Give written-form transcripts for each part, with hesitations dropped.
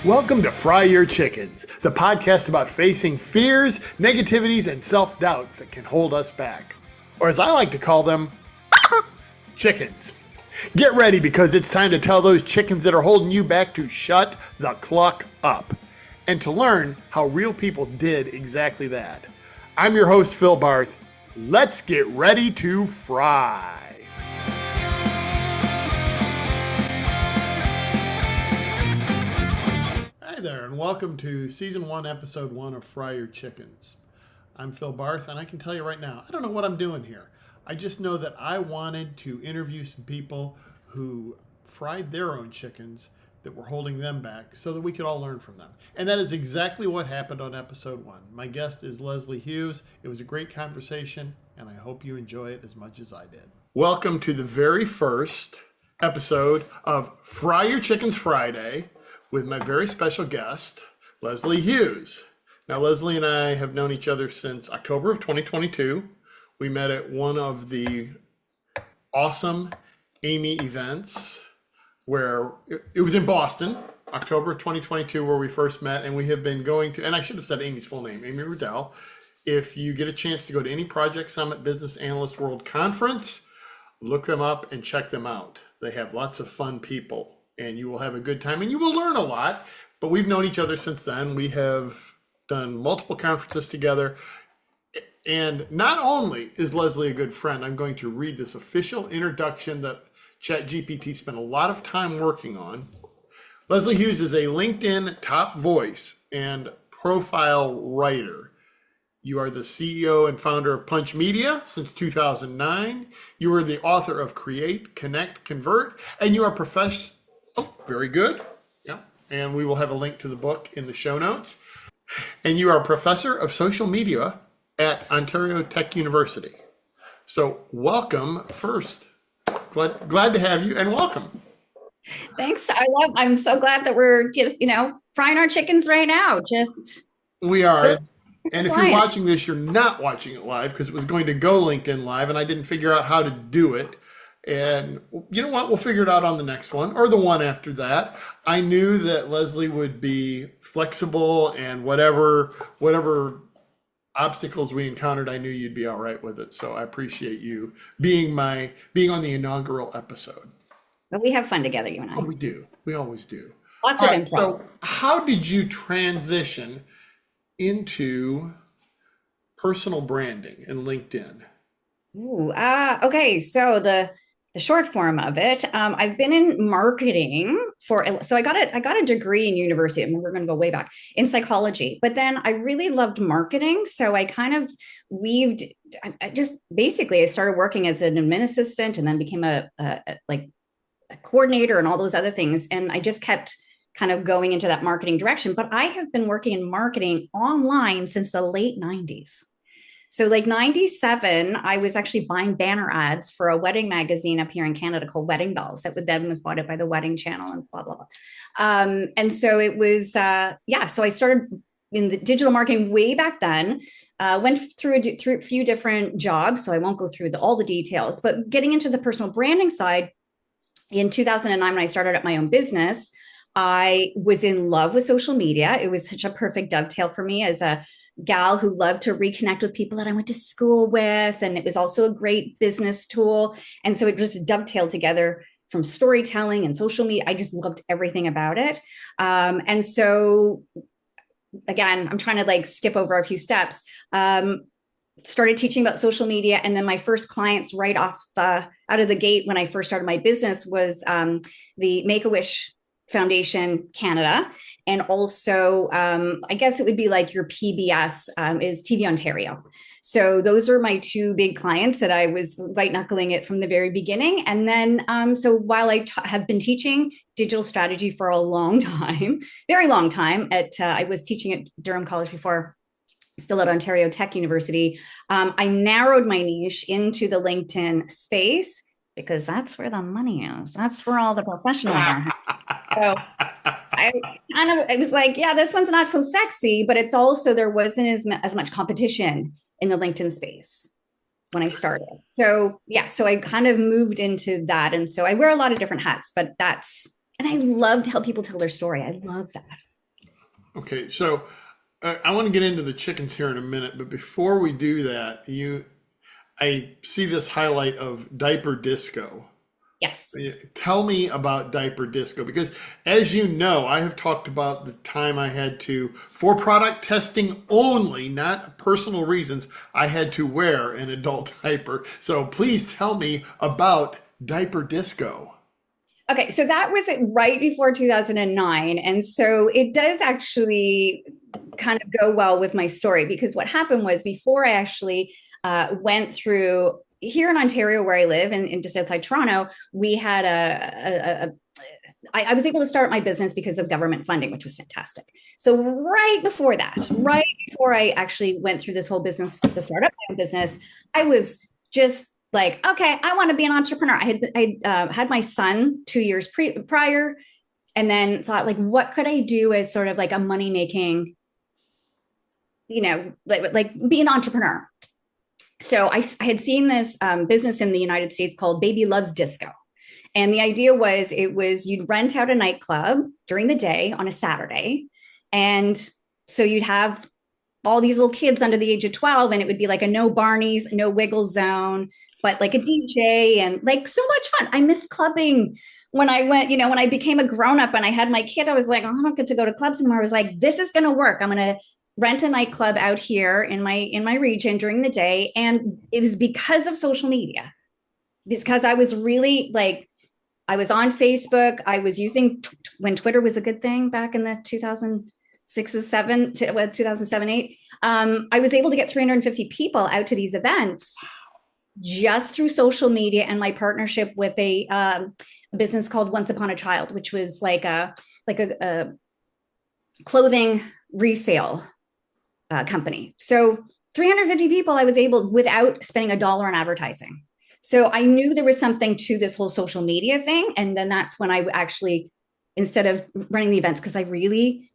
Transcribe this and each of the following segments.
Welcome to Fry Your Chickens, the podcast about facing fears, negativities, and self-doubts that can hold us back. Or as I like to call them, chickens. Get ready because it's time to tell those chickens that are holding you back to shut the cluck up and to learn how real people did exactly that. I'm your host, Phil Barth. Let's get ready to fry. Hi there, and welcome to Season 1, Episode 1 of Fry Your Chickens. I'm Phil Barth, and I can tell you right now, I don't know what I'm doing here. I just know that I wanted to interview some people who fried their own chickens that were holding them back so that we could all learn from them. And that is exactly what happened on Episode 1. My guest is Leslie Hughes. It was a great conversation, and I hope you enjoy it as much as I did. Welcome to the very first episode of Fry Your Chickens Friday with my very special guest, Leslie Hughes. Now, Leslie and I have known each other since October of 2022. We met at one of the awesome Amy events where it was in Boston, October of 2022, where we first met, and we have been going to, and I should have said Amy's full name, Amy Riddell. If you get a chance to go to any Project Summit Business Analyst World Conference, look them up and check them out. They have lots of fun people, and you will have a good time, and you will learn a lot. But we've known each other since then. We have done multiple conferences together. And not only is Leslie a good friend, I'm going to read this official introduction that ChatGPT spent a lot of time working on. Leslie Hughes is a LinkedIn top voice and profile writer. You are the CEO and founder of Punch Media since 2009. You are the author of Create, Connect, Convert, and you are Oh, very good. Yeah. And we will have a link to the book in the show notes. And you are a professor of social media at Ontario Tech University. So welcome first. Glad to have you and welcome. Thanks. I'm so glad that we're just, frying our chickens right now. We are. And if you're watching this, you're not watching it live because it was going to go LinkedIn Live and I didn't figure out how to do it. And you know what? We'll figure it out on the next one or the one after that. I knew that Leslie would be flexible and whatever obstacles we encountered, I knew you'd be all right with it. So I appreciate you being on the inaugural episode. But we have fun together, you and I. Oh, we do. We always do. Lots of improv. So how did you transition into personal branding and LinkedIn? Okay. So the short form of it, I've been in marketing so I got a degree in university, and we're going to go way back, in psychology, but then I really loved marketing. So I kind of I started working as an admin assistant and then became a coordinator and all those other things. And I just kept kind of going into that marketing direction, but I have been working in marketing online since the late 90s. So like 97, I was actually buying banner ads for a wedding magazine up here in Canada called Wedding Bells that then was bought out by the Wedding Channel and blah, blah, blah. And so it was, so I started in the digital marketing way back then, went through a few different jobs. So I won't go through all the details, but getting into the personal branding side, in 2009, when I started up my own business, I was in love with social media. It was such a perfect dovetail for me as a gal who loved to reconnect with people that I went to school with. And it was also a great business tool. And so it just dovetailed together from storytelling and social media. I just loved everything about it. And so again, I'm trying to skip over a few steps. Started teaching about social media. And then my first clients right out of the gate when I first started my business was the Make-A-Wish Foundation Canada. And also, I guess it would be like your PBS is TV Ontario. So those are my two big clients that I was white knuckling it from the very beginning. And then, so while I have been teaching digital strategy for a long time, very long time I was teaching at Durham College before, still at Ontario Tech University, I narrowed my niche into the LinkedIn space because that's where the money is. That's where all the professionals are. So I was like, yeah, this one's not so sexy, but it's also, there wasn't as much competition in the LinkedIn space when I started. So yeah, so I kind of moved into that. And so I wear a lot of different hats, but and I love to help people tell their story. I love that. Okay, so I want to get into the chickens here in a minute, but before we do that, I see this highlight of diaper disco. Yes. Tell me about diaper disco because, as you know, I have talked about the time I had to, for product testing only, not personal reasons, I had to wear an adult diaper. So please tell me about diaper disco. Okay, so that was right before 2009. And so it does actually kind of go well with my story because what happened was before I actually went through here in Ontario, where I live, and just outside Toronto, we had I was able to start my business because of government funding, which was fantastic. So right before that, right before I actually went through this whole business, the startup business, I was just like, okay, I want to be an entrepreneur. I had my son 2 years prior, and then thought like, what could I do as sort of like a money making, like be an entrepreneur. So I had seen this business in the United States called Baby Loves Disco. And the idea was you'd rent out a nightclub during the day on a Saturday. And so you'd have all these little kids under the age of 12, and it would be like a no Barneys, no wiggle zone, but like a DJ and like so much fun. I missed clubbing when I went, when I became a grown up and I had my kid. I was like, oh, I don't get to go to clubs anymore. I was like, this is going to work. I'm going to rent a nightclub out here in my region during the day. And it was because of social media, because I was really like, I was on Facebook. I was using when Twitter was a good thing back in the 2006, 2007, 8. I was able to get 350 people out to these events just through social media and my partnership with a business called Once Upon a Child, which was like a clothing resale company. So 350 people I was able without spending a dollar on advertising. So I knew there was something to this whole social media thing. And then that's when I actually, instead of running the events, because I really,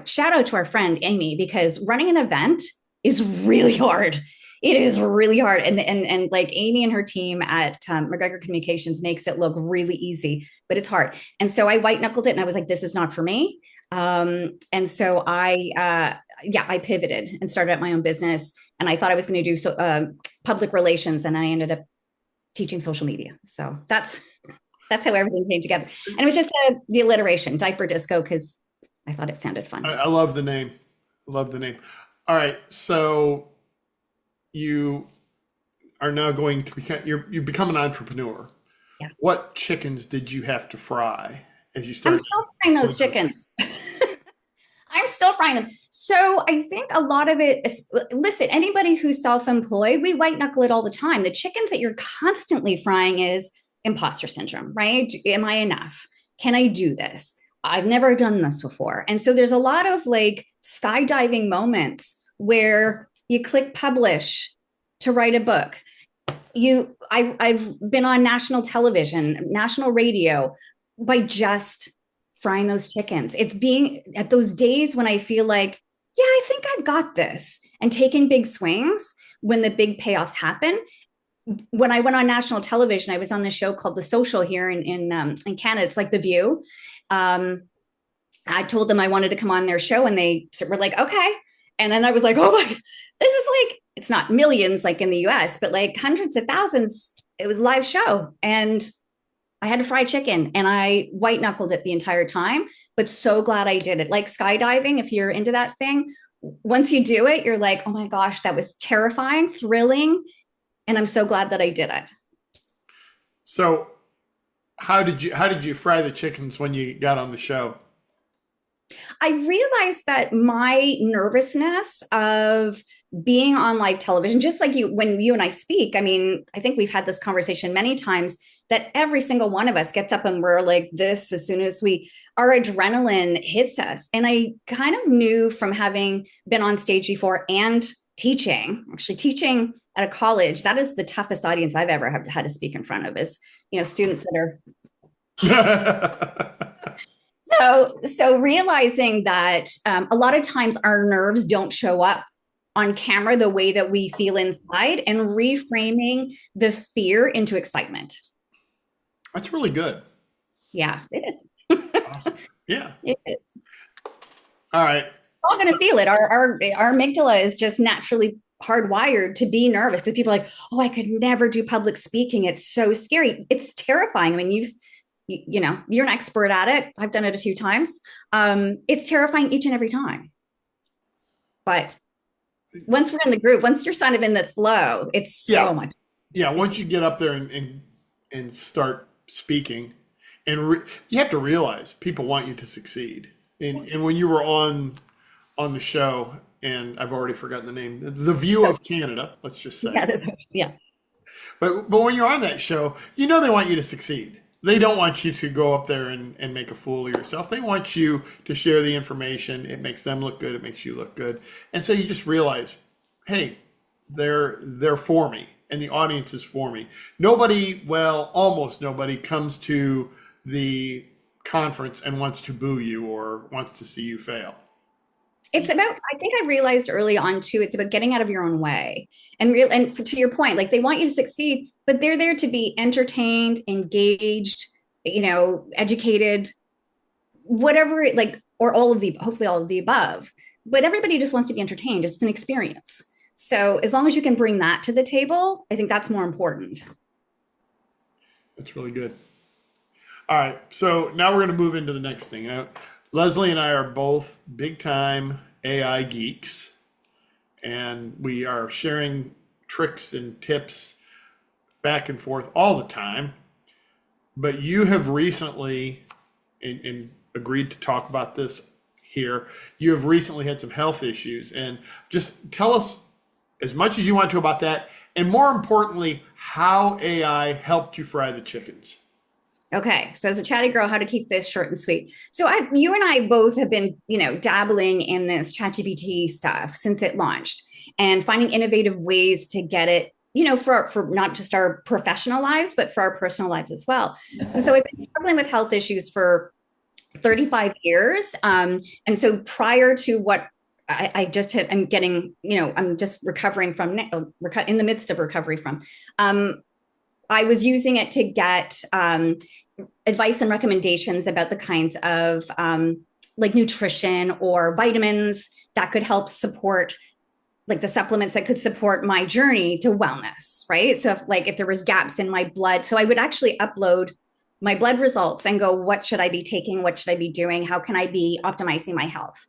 shout out to our friend Amy, because running an event is really hard. It is really hard. And like Amy and her team at McGregor Communications makes it look really easy, but it's hard. And so I white knuckled it and I was like, this is not for me. And so I pivoted and started up my own business, and I thought I was going to do public relations, and I ended up teaching social media. So that's how everything came together. And it was just the alliteration, diaper disco, because I thought it sounded fun. I love the name. I love the name. All right, so you are now going to you become an entrepreneur. Yeah. What chickens did you have to fry as you I'm started? still frying those chickens. I'm still frying them. So I think a lot of it is, listen, anybody who's self-employed, we white knuckle it all the time. The chickens that you're constantly frying is imposter syndrome, right? Am I enough? Can I do this? I've never done this before. And so there's a lot of like skydiving moments where you click publish to write a book. I've been on national television, national radio by just frying those chickens. It's being at those days when I feel like, yeah, I think I've got this, and taking big swings when the big payoffs happen. When I went on national television, I was on this show called The Social here in Canada. It's like The View. I told them I wanted to come on their show, and they were like, okay. And then I was like, oh my, this is like, it's not millions like in the US, but like hundreds of thousands. It was a live show. And I had to fry chicken, and I white knuckled it the entire time, but so glad I did it. Like skydiving, if you're into that thing, once you do it, you're like, oh my gosh, that was terrifying, thrilling. And I'm so glad that I did it. So how did you fry the chickens when you got on the show? I realized that my nervousness of being on live television, just like when you and I speak, I mean, I think we've had this conversation many times, that every single one of us gets up and we're like this as soon as our adrenaline hits us. And I kind of knew from having been on stage before and actually teaching at a college, that is the toughest audience I've ever had to speak in front of, is, students that are so realizing that a lot of times our nerves don't show up on camera the way that we feel inside, and reframing the fear into excitement. That's really good. Yeah, it is. Awesome. Yeah. It is. All right. We're all going to feel it. Our amygdala is just naturally hardwired to be nervous because people are like, oh, I could never do public speaking. It's so scary. It's terrifying. I mean, you know, you're an expert at it. I've done it a few times. It's terrifying each and every time. But once we're in the groove, once you're kind of in the flow, it's so Yeah. much. Yeah. Once It's you get up there and start speaking, you have to realize people want you to succeed. And when you were on the show, and I've already forgotten the name, The View of Canada, let's just say. yeah, yeah. But when you're on that show, you know they want you to succeed. They don't want you to go up there and make a fool of yourself. They want you to share the information. It makes them look good. It makes you look good. And so you just realize, hey, they're for me, and the audience is for me. Nobody, well, almost nobody comes to the conference and wants to boo you or wants to see you fail. It's about, I think I realized early on too, it's about getting out of your own way and to your point, like they want you to succeed, but they're there to be entertained, engaged, you know, educated, whatever it like, or all of the, hopefully all of the above, but everybody just wants to be entertained. It's an experience. So as long as you can bring that to the table, I think that's more important. That's really good. All right, so now we're going to move into the next thing. Now, Leslie and I are both big time AI geeks, and we are sharing tricks and tips back and forth all the time. But you have recently, and agreed to talk about this here, you have recently had some health issues. And just tell us as much as you want to about that. And more importantly, how AI helped you fry the chickens. Okay, so as a chatty girl, how to keep this short and sweet. So you and I both have been, you know, dabbling in this ChatGPT stuff since it launched, and finding innovative ways to get it, you know, for not just our professional lives, but for our personal lives as well. And so I've been struggling with health issues for 35 years, and so prior to what I just hit, I'm getting, you know, I'm just recovering from, in the midst of recovery from. I was using it to get advice and recommendations about the kinds of like nutrition or vitamins that could help support, like the supplements that could support my journey to wellness, right? So if there was gaps in my blood, so I would actually upload my blood results and go, what should I be taking? What should I be doing? How can I be optimizing my health?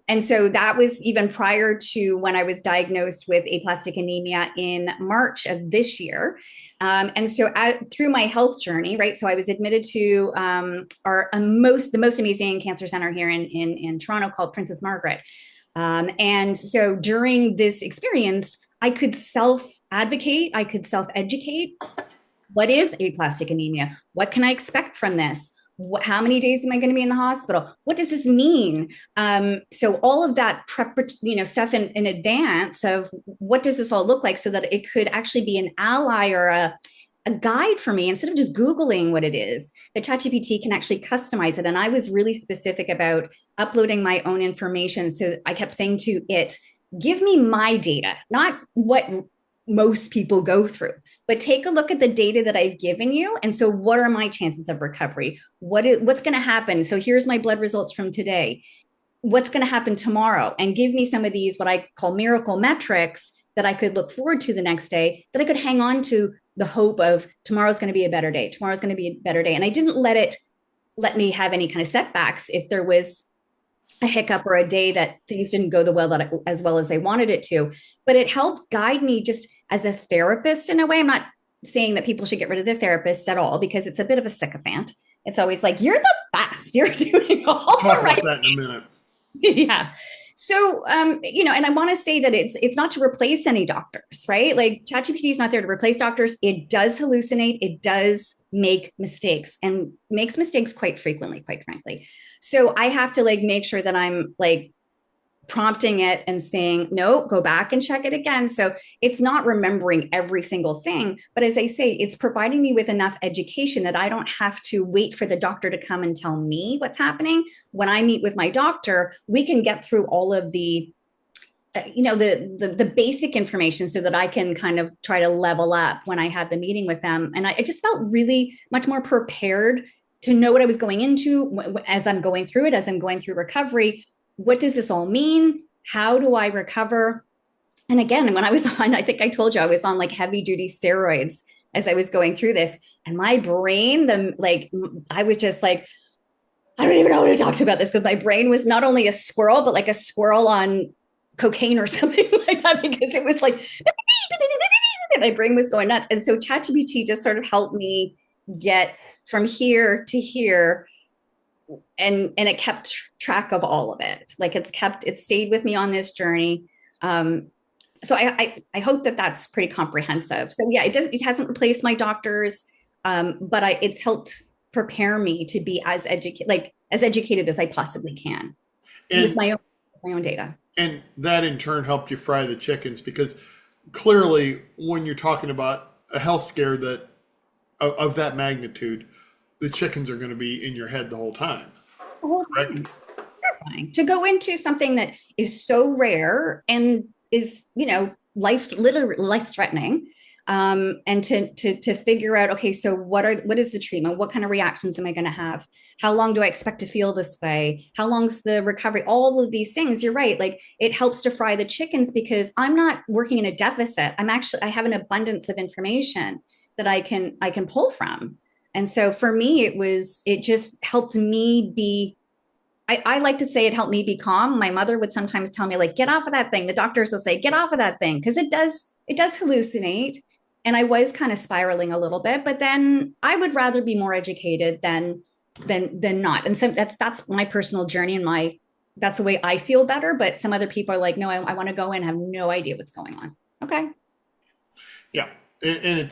And so that was even prior to when I was diagnosed with aplastic anemia in March of this year. And so through my health journey, right? So I was admitted to the most amazing cancer center here in Toronto called Princess Margaret. And so during this experience, I could self-advocate, I could self-educate. What is aplastic anemia? What can I expect from this? How many days am I going to be in the hospital? What does this mean? So all of that stuff in advance of what does this all look like, so that it could actually be an ally or a guide for me instead of just Googling what it is. The ChatGPT can actually customize it. And I was really specific about uploading my own information. So I kept saying to it, give me my data, not what most people go through, but take a look at the data that I've given you. And so what are my chances of recovery? What's going to happen? So here's my blood results from today. What's going to happen tomorrow? And give me some of these, what I call miracle metrics, that I could look forward to the next day, that I could hang on to the hope of tomorrow's going to be a better day. Tomorrow's going to be a better day. And I didn't let me have any kind of setbacks if there was a hiccup or a day that things didn't go as well as I wanted it to. But it helped guide me just as a therapist in a way. I'm not saying that people should get rid of their therapist at all, because it's a bit of a sycophant. It's always like, you're the best. You're doing all Talk the right. about that in a minute. Yeah. So, and I want to say that it's not to replace any doctors, right? Like ChatGPT is not there to replace doctors. It does hallucinate. It does make mistakes, and makes mistakes quite frequently, quite frankly. So I have to make sure that I'm prompting it and saying, no, go back and check it again. So it's not remembering every single thing, but as I say, it's providing me with enough education that I don't have to wait for the doctor to come and tell me what's happening. When I meet with my doctor, we can get through all of the the basic information, so that I can kind of try to level up when I have the meeting with them. And I just felt really much more prepared to know what I was going into as I'm going through it, as I'm going through recovery. What does this all mean? How do I recover? And again, when I was on, I think I told you I was on like heavy duty steroids as I was going through this. And my brain, I was just like, I don't even know how to talk about this because my brain was not only a squirrel, but like a squirrel on cocaine or something like that, because it was like, my brain was going nuts. And so ChatGPT just sort of helped me get from here to here, and it kept track of all of it. Like it stayed with me on this journey. So I hope that that's pretty comprehensive. So yeah, it hasn't replaced my doctors, but it's helped prepare me to be as educated as I possibly can with And my own data. and that in turn helped you fry the chickens because clearly when you're talking about a health scare that of that magnitude, the chickens are going to be in your head the whole time. The whole Correct? time. Terrifying. To go into something that is so rare and is, literally life threatening, and to figure out, okay, so what is the treatment? What kind of reactions am I going to have? How long do I expect to feel this way? How long's the recovery? All of these things. You're right. Like it helps to fry the chickens because I'm not working in a deficit. I have an abundance of information that I can pull from. And so for me, it just helped me be. I like to say it helped me be calm. My mother would sometimes tell me, like, get off of that thing. The doctors will say, get off of that thing, because it does hallucinate. And I was kind of spiraling a little bit, but then I would rather be more educated than not. And so that's my personal journey and that's the way I feel better. But some other people are like, no, I want to go in and have no idea what's going on. Okay. Yeah. And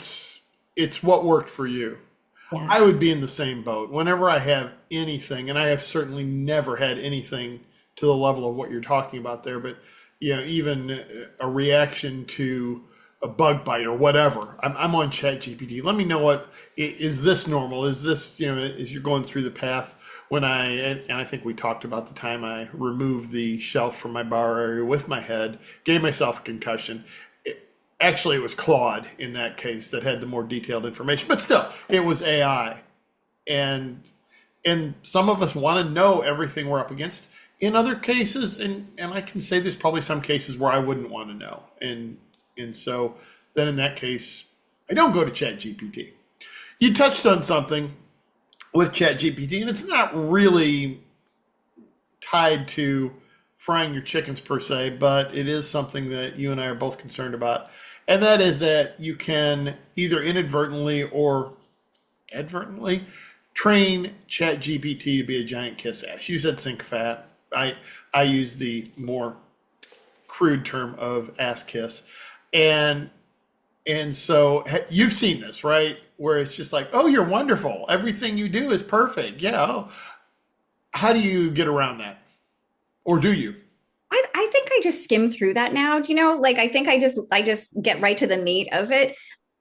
it's what worked for you. Yeah. I would be in the same boat. Whenever I have anything, and I have certainly never had anything to the level of what you're talking about there, but even a reaction to a bug bite or whatever, I'm on ChatGPT. Let me know is this normal? Is this, as you're going through the path and I think we talked about the time I removed the shelf from my bar area with my head, gave myself a concussion. Actually, it was Claude in that case that had the more detailed information, but still, it was AI. And some of us want to know everything we're up against. In other cases, and I can say there's probably some cases where I wouldn't want to know. And so then in that case, I don't go to ChatGPT. You touched on something with ChatGPT, and it's not really tied to frying your chickens per se, but it is something that you and I are both concerned about. And that is that you can either inadvertently or advertently train ChatGPT to be a giant kiss ass. You said sink fat. I use the more crude term of ass kiss. And so you've seen this, right? Where it's just like, oh, you're wonderful. Everything you do is perfect. Yeah. Oh. How do you get around that? Or do you? I think I just skim through that now. Like I think I just get right to the meat of it.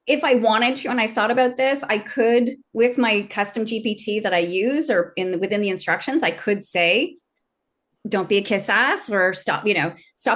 If I wanted to, and I thought about this, I could, with my custom GPT that I use or within the instructions, I could say, don't be a kiss ass, or stop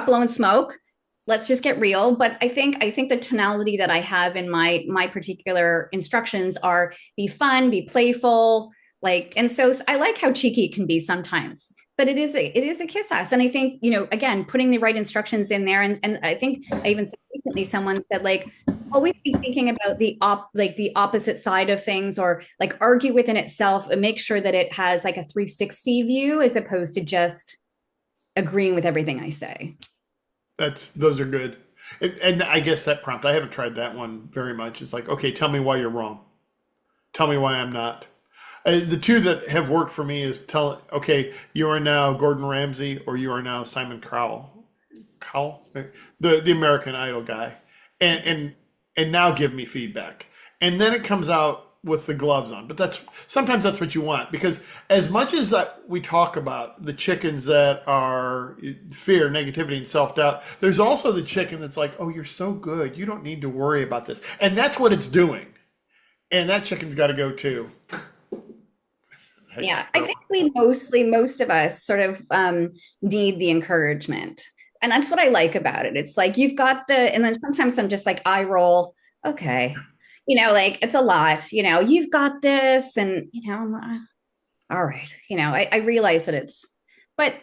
blowing smoke. Let's just get real. But I think the tonality that I have in my particular instructions are be fun, be playful, and so I like how cheeky it can be sometimes. But it is a kiss ass. And I think, again, putting the right instructions in there. And I think I even said recently, someone said, like, always be thinking about the opposite side of things, or like argue within itself and make sure that it has like a 360 view as opposed to just agreeing with everything I say. Those are good. And I guess that prompt, I haven't tried that one very much. It's like, okay, tell me why you're wrong. Tell me why I'm not. The two that have worked for me is okay, you are now Gordon Ramsay or you are now Simon Cowell, the American Idol guy, and now give me feedback, and then it comes out with the gloves on. But sometimes that's what you want, because as much as that we talk about the chickens that are fear, negativity, and self-doubt, there's also the chicken that's like, oh, you're so good, you don't need to worry about this, and that's what it's doing, and that chicken's got to go too. Yeah, I think most of us sort of need the encouragement. And that's what I like about it. It's like you've got and then sometimes I'm just like, eye roll. Okay. like it's a lot, you've got this. And, all right. I realize that but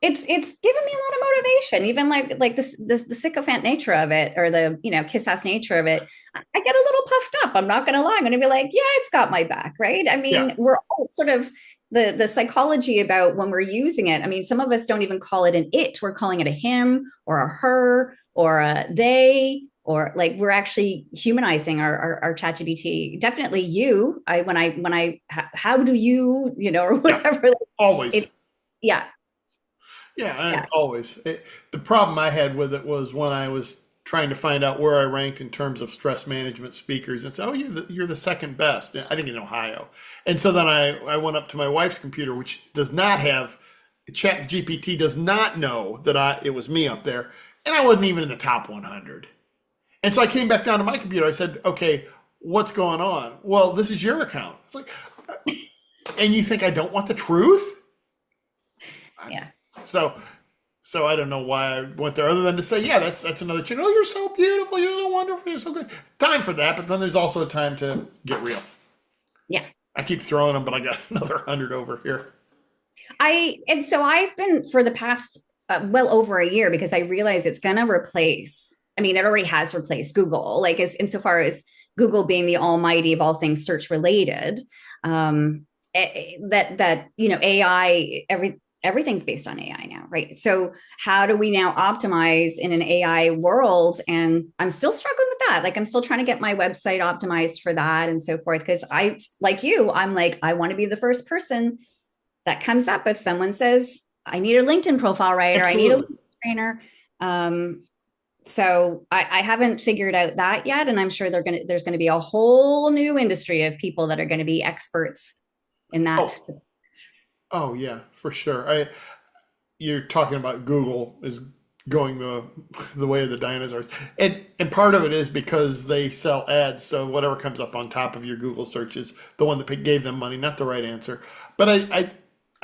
it's given me a lot of motivation, even like this the sycophant nature of it, or the kiss ass nature of it. I get a little puffed up. I'm not gonna lie. I'm gonna be like, yeah, it's got my back, right? I Yeah. mean, we're all sort of the psychology about when we're using it. I mean, some of us don't even call it an it. We're calling it a him or a her or a they, or like we're actually humanizing our ChatGPT. Definitely you. How do you, or Yeah. whatever. Always. It, yeah, Yeah, yeah. always. The problem I had with it was when I was trying to find out where I ranked in terms of stress management speakers, and said, "Oh, you're the second best." I think in Ohio, and so then I went up to my wife's computer, which does not have Chat GPT, does not know that it was me up there, and I wasn't even in the top 100. And so I came back down to my computer. I said, "Okay, what's going on?" "Well, this is your account." It's like, and you think I don't want the truth? Yeah. So So I don't know why I went there, other than to say, yeah, that's another chick. Oh, you're so beautiful, you're so wonderful, you're so good. Time for that, but then there's also a time to get real. Yeah. I keep throwing them, but I got another 100 over here. And so I've been for the past well over a year, because I realize it's going to replace, I mean, it already has replaced Google, like as insofar as Google being the almighty of all things search related. Um, AI, everything's based on AI now, right? So how do we now optimize in an AI world? And I'm still struggling with that. Like I'm still trying to get my website optimized for that and so forth. Because I, like you, I'm like, I want to be the first person that comes up if someone says, I need a LinkedIn profile writer, I need a Absolutely. LinkedIn trainer. So I haven't figured out that yet. And I'm sure there's going to be a whole new industry of people that are going to be experts in that. Oh, oh yeah, for sure. You're talking about Google is going the way of the dinosaurs, and part of it is because they sell ads. So whatever comes up on top of your Google search is the one that gave them money, not the right answer. But I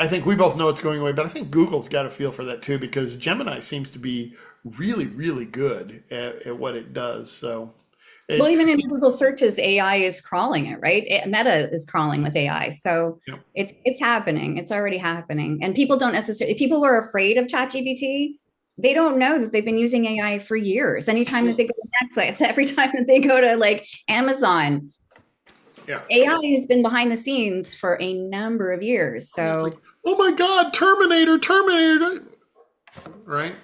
think we both know it's going away. But I think Google's got a feel for that too, because Gemini seems to be really, really good at what it does. So Well, it, even in Google searches, AI is crawling it, right? Meta is crawling with AI. So you know, it's happening. It's already happening. And people don't necessarily, people who are afraid of ChatGPT, they don't know that they've been using AI for years. Anytime that they absolutely, go to Netflix, every time that they go to like Amazon, yeah. AI has been behind the scenes for a number of years. I was just like, So oh my God, Terminator, Terminator, right?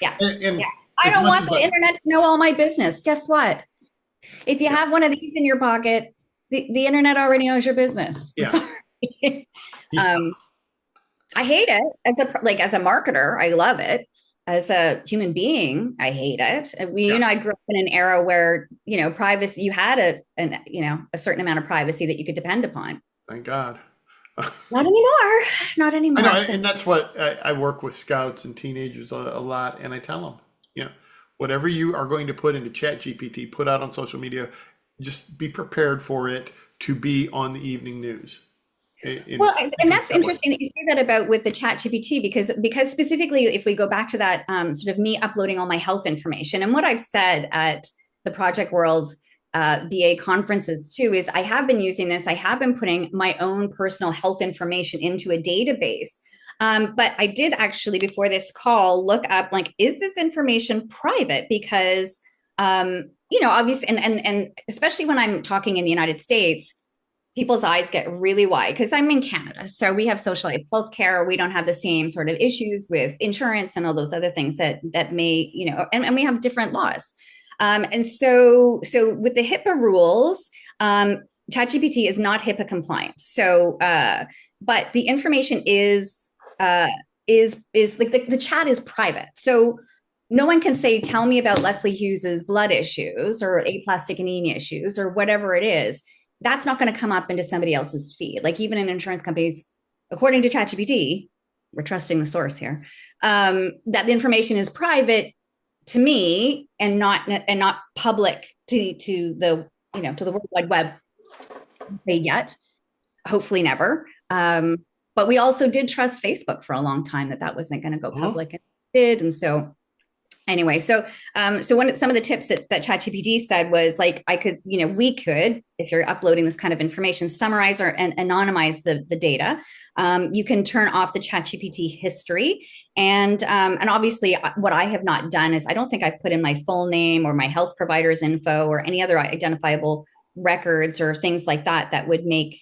yeah, And yeah. I as don't much want as the I, internet to know all my business. Guess what? If you yeah, have one of these in your pocket, the internet already knows your business. I'm yeah, sorry. yeah, um, I hate it as a marketer. I love it. As a human being, I hate it. And yeah. I grew up in an era where privacy. You had a certain amount of privacy that you could depend upon. Thank God. Not anymore. Not I know, anymore. So and that's what I work with scouts and teenagers a lot, and I tell them, you know, whatever you are going to put into Chat GPT, put out on social media, just be prepared for it to be on the evening news. well, Think and of it that's that way. interesting that you say that about with the Chat GPT, because specifically, if we go back to that sort of me uploading all my health information, and what I've said at the Project World BA conferences too, is I have been using this. I have been putting my own personal health information into a database. But I did actually, before this call, look up like, is this information private? Because obviously, and especially when I'm talking in the United States, people's eyes get really wide because I'm in Canada. So we have socialized healthcare. We don't have the same sort of issues with insurance and all those other things that may, and we have different laws. And so with the HIPAA rules, ChatGPT is not HIPAA compliant. So, but the information is like the chat is private. So no one can say, tell me about Leslie Hughes's blood issues or aplastic anemia issues or whatever it is. That's not going to come up into somebody else's feed. Like even in insurance companies, according to ChatGPT, we're trusting the source here, that the information is private to me and not public to the to the World Wide Web yet. Hopefully never. But we also did trust Facebook for a long time that wasn't going to go Huh? public, and it did. And so Anyway, so some of the tips that ChatGPT said was like, I could, we could, if you're uploading this kind of information, summarize and anonymize the data. You can turn off the ChatGPT history, and obviously, what I have not done is I don't think I've put in my full name or my health provider's info or any other identifiable records or things like that that would make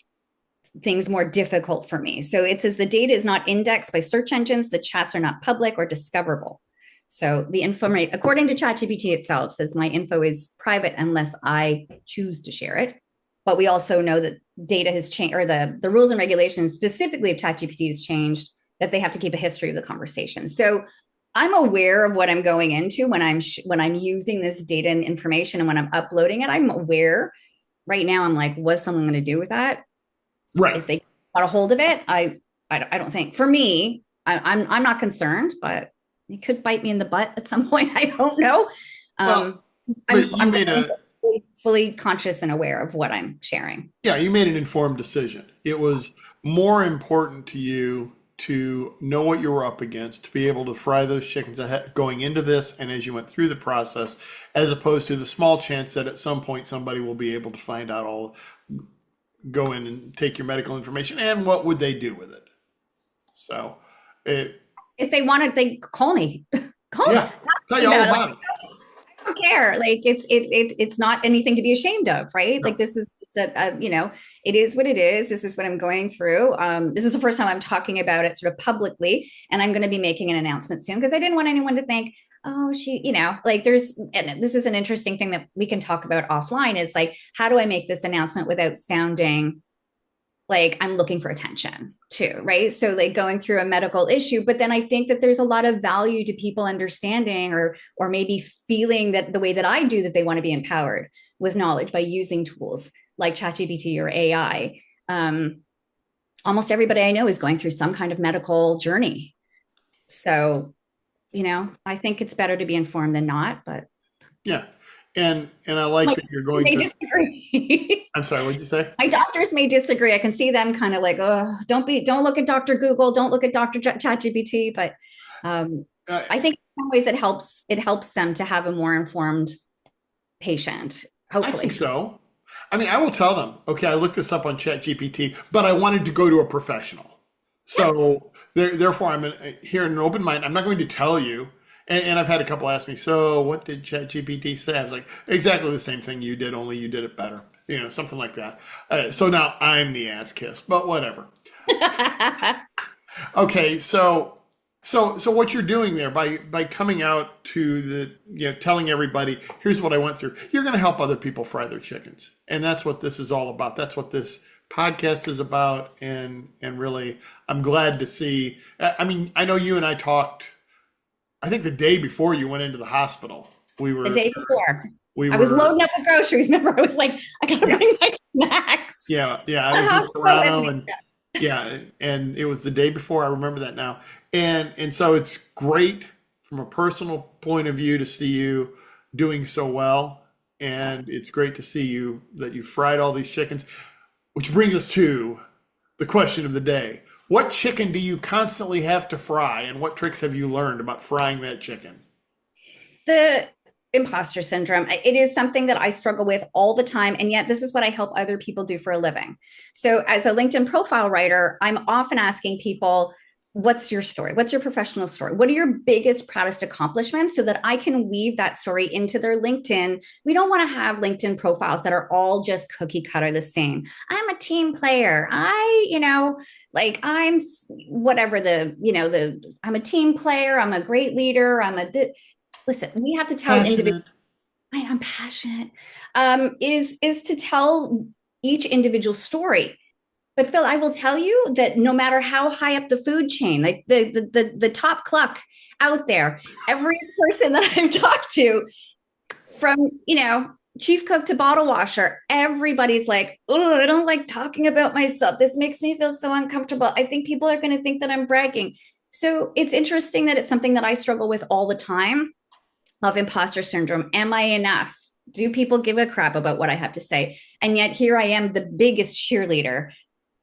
things more difficult for me. So it says the data is not indexed by search engines, the chats are not public or discoverable. So the information, according to ChatGPT itself, says my info is private unless I choose to share it. But we also know that data has changed, or the rules and regulations specifically of ChatGPT has changed, that they have to keep a history of the conversation. So I'm aware of what I'm going into when I'm using this data and information, and when I'm uploading it, I'm aware. Right now, I'm like, what's someone going to do with that? Right. If they got a hold of it, I don't think. For me, I'm not concerned, but it could bite me in the butt at some point. I don't know. Well, but I'm, you I'm made a fully conscious and aware of what I'm sharing. yeah, you made an informed decision. It was more important to you to know what you were up against, to be able to fry those chickens ahead going into this and as you went through the process, as opposed to the small chance that at some point somebody will be able to find out all, go in and take your medical information, and what would they do with it? So, it, If they wanted, they call me. Call yeah, ask tell me you all about it. about it. I don't care. Like it's not anything to be ashamed of, right? Like this is just it is what it is. This is what I'm going through. This is the first time I'm talking about it sort of publicly, and I'm going to be making an announcement soon because I didn't want anyone to think, oh, like and this is an interesting thing that we can talk about offline is like, how do I make this announcement without sounding like I'm looking for attention too, right? So like going through a medical issue, but then I think that there's a lot of value to people understanding or maybe feeling that the way that I do, that they want to be empowered with knowledge by using tools like ChatGPT or AI. Almost everybody I know is going through some kind of medical journey. So, I think it's better to be informed than not, but Yeah, and I like my that you're going may to. disagree. I'm sorry, what'd you say? My doctors may disagree. I can see them kind of like, oh, don't look at Dr. Google, don't look at Dr. ChatGPT. But Uh, I think in some ways it helps them to have a more informed patient, I think hopefully. so. I mean, I will tell them, okay, I looked this up on ChatGPT, but I wanted to go to a professional. Yeah. So therefore, here in an open mind. I'm not going to tell you. And I've had a couple ask me, so what did ChatGPT say? I was like, exactly the same thing you did, only you did it better. Something like that. So now I'm the ass kiss, but whatever. Okay, so what you're doing there by coming out to telling everybody, here's what I went through. You're going to help other people fry their chickens, and that's what this is all about. That's what this podcast is about, and really, I'm glad to see. I mean, I know you and I talked. I think the day before you went into the hospital, we The were day before, we I was were loading up with groceries. Remember, I was like, I gotta bring my yes, snacks. yeah. I The was in hospital with Toronto, me. and yeah, and it was the day before. I remember that now, and so it's great from a personal point of view to see you doing so well, and it's great to see you that you fried all these chickens, which brings us to the question of the day. What chicken do you constantly have to fry, and what tricks have you learned about frying that chicken? The imposter syndrome, it is something that I struggle with all the time, and yet this is what I help other people do for a living. So as a LinkedIn profile writer, I'm often asking people, what's your story? What's your professional story? What are your biggest, proudest accomplishments, so that I can weave that story into their LinkedIn? We don't want to have LinkedIn profiles that are all just cookie cutter the same. I'm a team player. Like I'm whatever I'm a team player, I'm a great leader, listen, we have to tell individuals. Passionate. I'm passionate. Is to tell each individual story. But Phil, I will tell you that no matter how high up the food chain, like the top cluck out there, every person that I've talked to, from chief cook to bottle washer, everybody's like, oh, I don't like talking about myself. This makes me feel so uncomfortable. I think people are going to think that I'm bragging. So it's interesting that it's something that I struggle with all the time, of imposter syndrome. Am I enough? Do people give a crap about what I have to say? And yet here I am, the biggest cheerleader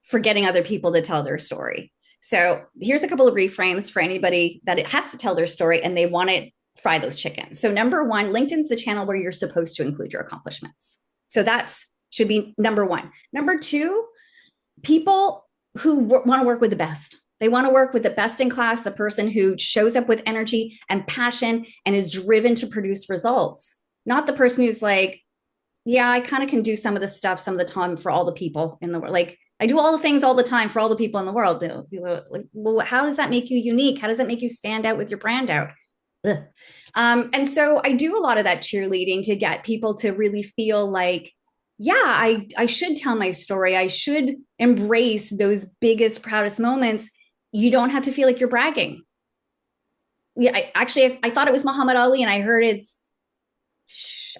for getting other people to tell their story. So here's a couple of reframes for anybody that it has to tell their story and they want it fry those chickens. So number one, LinkedIn's the channel where you're supposed to include your accomplishments. So that's should be number one. Number two, people who want to work with the best. They want to work with the best in class, the person who shows up with energy and passion and is driven to produce results, not the person who's like, yeah, I kind of can do some of the stuff some of the time for all the people in the world. Like I do all the things all the time for all the people in the world. Like, well, how does that make you unique? How does that make you stand out with your brand out? And so I do a lot of that cheerleading to get people to really feel like, yeah, I should tell my story. I should embrace those biggest, proudest moments. You don't have to feel like you're bragging. Yeah, I thought it was Muhammad Ali, and I heard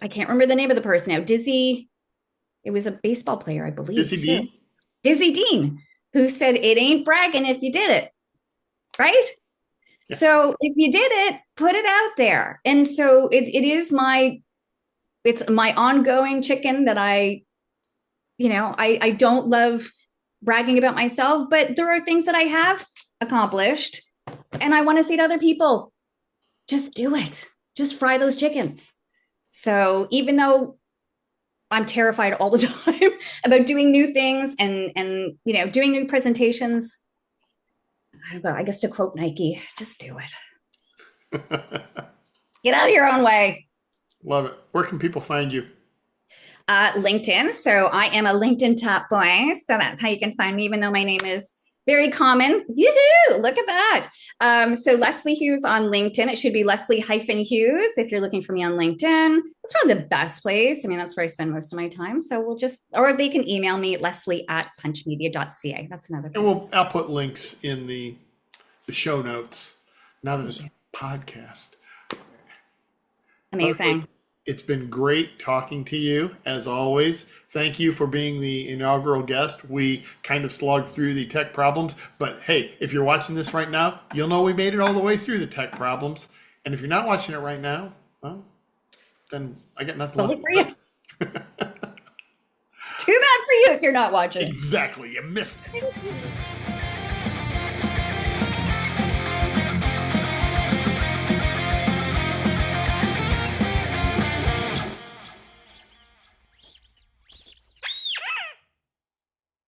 I can't remember the name of the person now. It was a baseball player, I believe. Dizzy Dean? Dizzy Dean, who said, it ain't bragging if you did it. Right? Yeah. So if you did it, put it out there. And so it's my ongoing chicken that I don't love bragging about myself, but there are things that I have accomplished and I want to say to other people, just do it. Just fry those chickens. So even though I'm terrified all the time about doing new things and doing new presentations, I don't know, I guess to quote Nike, just do it. Get out of your own way. Love it. Where can people find you? LinkedIn. So I am a LinkedIn top boy. So that's how you can find me, even though my name is very common. Yoo-hoo! Look at that. So Leslie Hughes on LinkedIn. It should be Leslie-Hughes if you're looking for me on LinkedIn. That's probably the best place. I mean, that's where I spend most of my time. So or they can email me, leslie@punchmedia.ca. That's another place. And I'll put links in the show notes. Now that it's a podcast. Amazing. It's been great talking to you, as always. Thank you for being the inaugural guest. We kind of slogged through the tech problems, but hey, if you're watching this right now, you'll know we made it all the way through the tech problems. And if you're not watching it right now, well, then I got nothing left for you. Too bad for you if you're not watching. Exactly. You missed it.